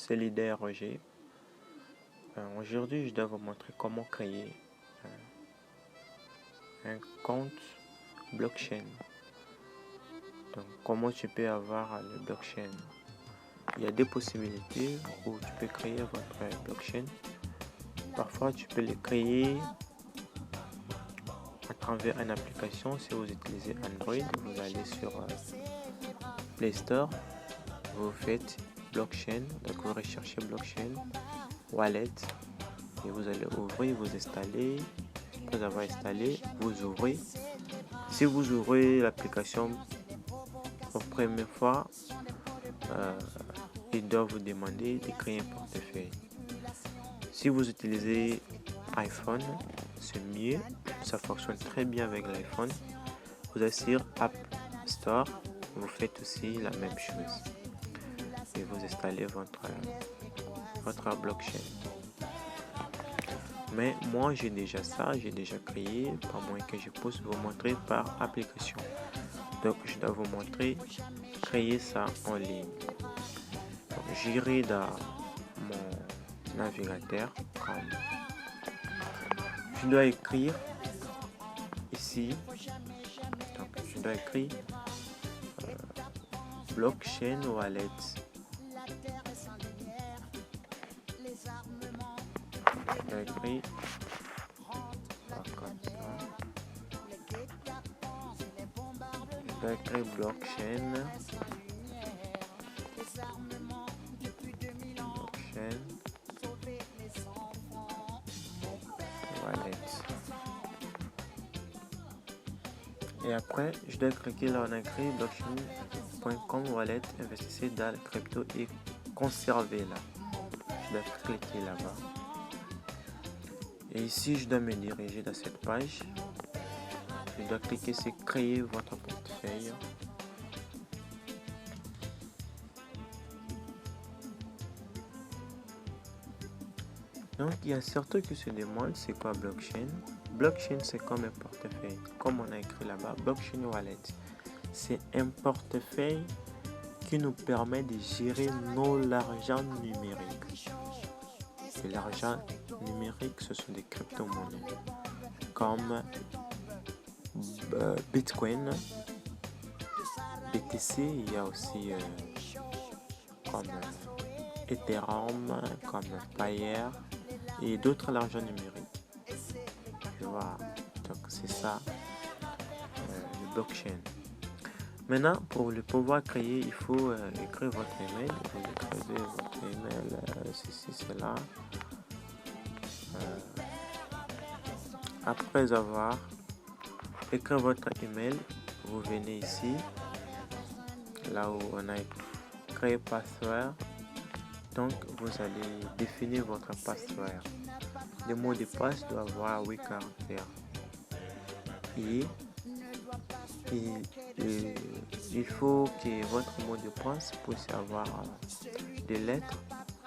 c'est Leader Roger. Aujourd'hui, je dois vous montrer comment créer un compte blockchain. Donc, comment tu peux avoir le blockchain. Il y a des possibilités où tu peux créer votre blockchain. Parfois, tu peux le créer à travers une application. Si vous utilisez Android, vous allez sur Play Store, vous faites blockchain, donc vous recherchez blockchain, wallet, et vous allez ouvrir, vous installer. Après avoir installé, vous ouvrez. Si vous ouvrez l'application pour la première fois, il doit vous demander de créer un portefeuille. Si vous utilisez iPhone, c'est mieux, ça fonctionne très bien avec l'iPhone. Vous allez sur App Store, vous faites aussi la même chose et vous installez votre blockchain. Mais moi j'ai déjà ça, j'ai déjà créé, pas moins que je puisse vous montrer par application. Donc je dois vous montrer créer ça en ligne. J'irai dans mon navigateur, comme je dois écrire ici, donc je dois écrire blockchain wallet. Je dois écrire comme ça. Je dois écrire blockchain. Wallet. Et après, je dois cliquer là, on a écrit blockchain.com wallet, investissez dans le crypto et conservez là. Je dois cliquer là-bas. Et ici, je dois me diriger dans cette page. Je dois cliquer sur créer votre portefeuille. Donc, il y a certains qui se demandent c'est quoi blockchain. Blockchain, c'est comme un portefeuille. Comme on a écrit là-bas, blockchain wallet. C'est un portefeuille qui nous permet de gérer l'argent numérique. Et l'argent numérique, ce sont des crypto-monnaies comme Bitcoin, BTC, il y a aussi comme Ethereum, comme Payer et d'autres l'argent numérique. Voilà, donc c'est ça le blockchain. Maintenant, pour le pouvoir créer, il faut écrire votre email. Vous écrivez votre email, ceci, cela. Après avoir écrit votre email, vous venez ici, là où on a créé password. Donc, vous allez définir votre password. Le mot de passe doit avoir 8 caractères. Et il faut que votre mot de passe puisse avoir des lettres,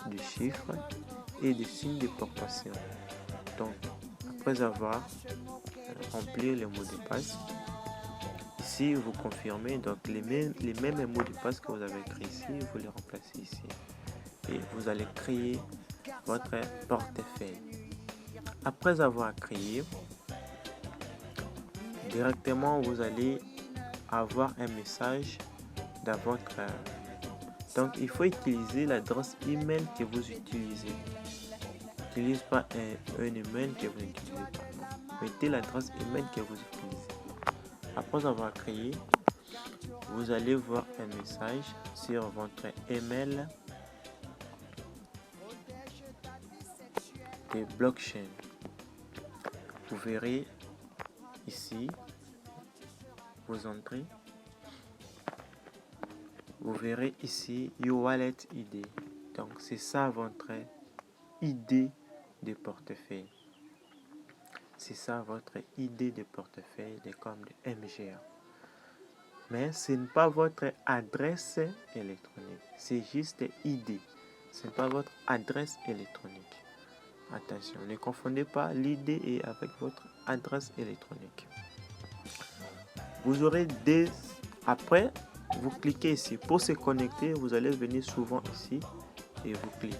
des chiffres et des signes de ponctuation. Donc, après avoir rempli le mot de passe, ici vous confirmez donc les mêmes mots de passe que vous avez écrit ici, vous les remplacez ici. Et vous allez créer votre portefeuille. Après avoir créé, directement vous allez avoir un message dans votre... Donc il faut utiliser l'adresse email que vous utilisez. N'utilisez pas un email que vous n'utilisez pas. Mettez l'adresse email que vous utilisez. Après avoir créé, vous allez voir un message sur votre email de blockchain. Vous verrez ici, vous entrez, vous verrez ici Your Wallet ID. Donc c'est ça votre ID de portefeuille. C'est ça votre ID de portefeuille comme de MGA. Mais ce n'est pas votre adresse électronique. C'est juste ID. Ce n'est pas votre adresse électronique. Attention, ne confondez pas l'ID avec votre adresse électronique. Vous aurez après, vous cliquez ici. Pour se connecter, vous allez venir souvent ici et vous cliquez.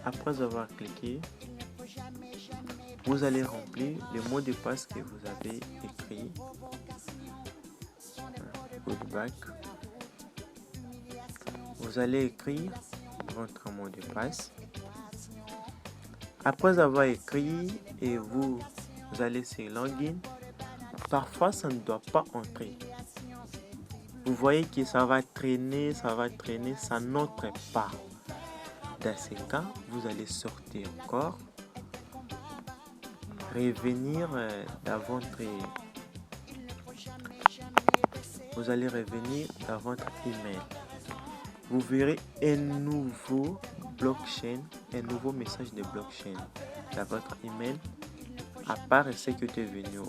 Après avoir cliqué, vous allez remplir le mot de passe que vous avez écrit. Goodback. Vous allez écrire votre mot de passe. Après avoir écrit et vous allez sur Login, parfois ça ne doit pas entrer. Vous voyez que ça va traîner, ça n'entre pas. Dans ce cas, vous allez sortir encore, revenir dans votre email. Vous verrez un nouveau blockchain, un nouveau message de blockchain dans votre email, à part ce que tu es venu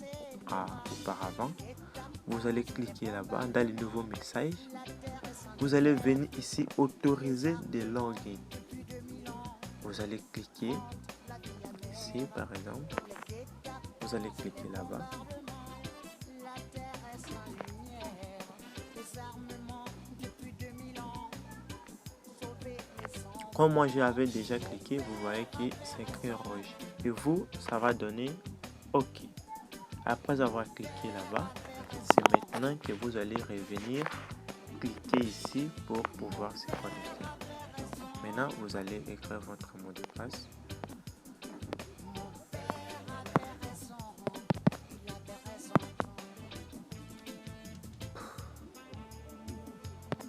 auparavant. Vous allez cliquer là-bas dans le nouveau message. Vous allez venir ici autoriser des logins. Vous allez cliquer ici par exemple. Vous allez cliquer là-bas. Comme moi j'avais déjà cliqué, vous voyez que c'est écrit rouge. Et vous, ça va donner OK. Après avoir cliqué là-bas, c'est maintenant que vous allez revenir cliquer ici pour pouvoir se connecter. Maintenant, vous allez écrire votre mot de passe.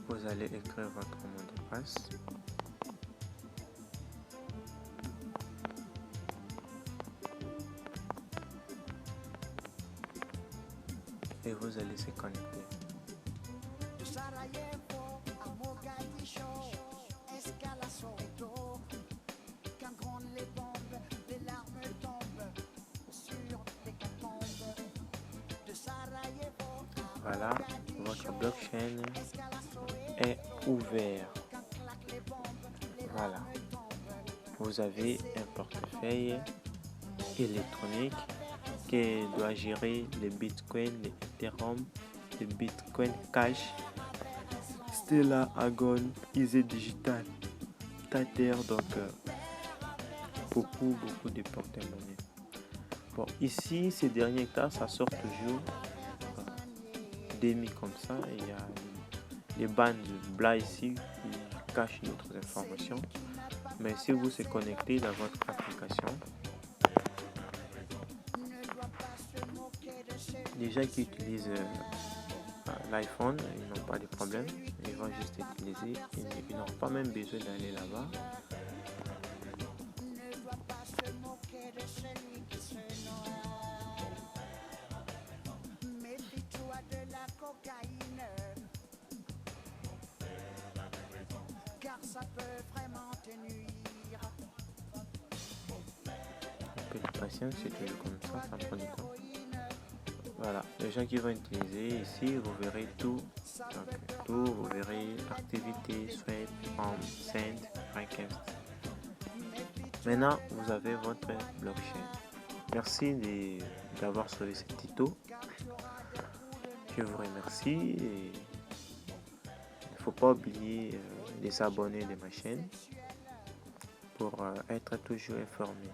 Vous allez écrire votre mot de passe. Et vous allez se connecter. Voilà, votre blockchain est ouvert. Voilà. Vous avez un portefeuille électronique qui doit gérer les bitcoins, les Ethereum, les bitcoin cash, Stellar, Argon, Easy Digital, Tether, donc beaucoup de porte-monnaies. Bon, ici, ces derniers cas, ça sort toujours demi comme ça. Et il y a les bandes blancs ici qui cachent d'autres informations. Mais si vous se connectez dans votre application, les gens qui utilisent l'iPhone, ils n'ont pas de problème. Ils vont juste utiliser. Ils n'ont pas même besoin d'aller là-bas. Un peu de patience, c'est toujours comme ça prend du temps. Voilà, les gens qui vont utiliser ici, vous verrez tout. Donc, tout, vous verrez activité, swipe, home, send, request. Maintenant, vous avez votre blockchain. Merci d'avoir suivi ce tuto. Je vous remercie et il ne faut pas oublier de s'abonner de ma chaîne pour être toujours informé.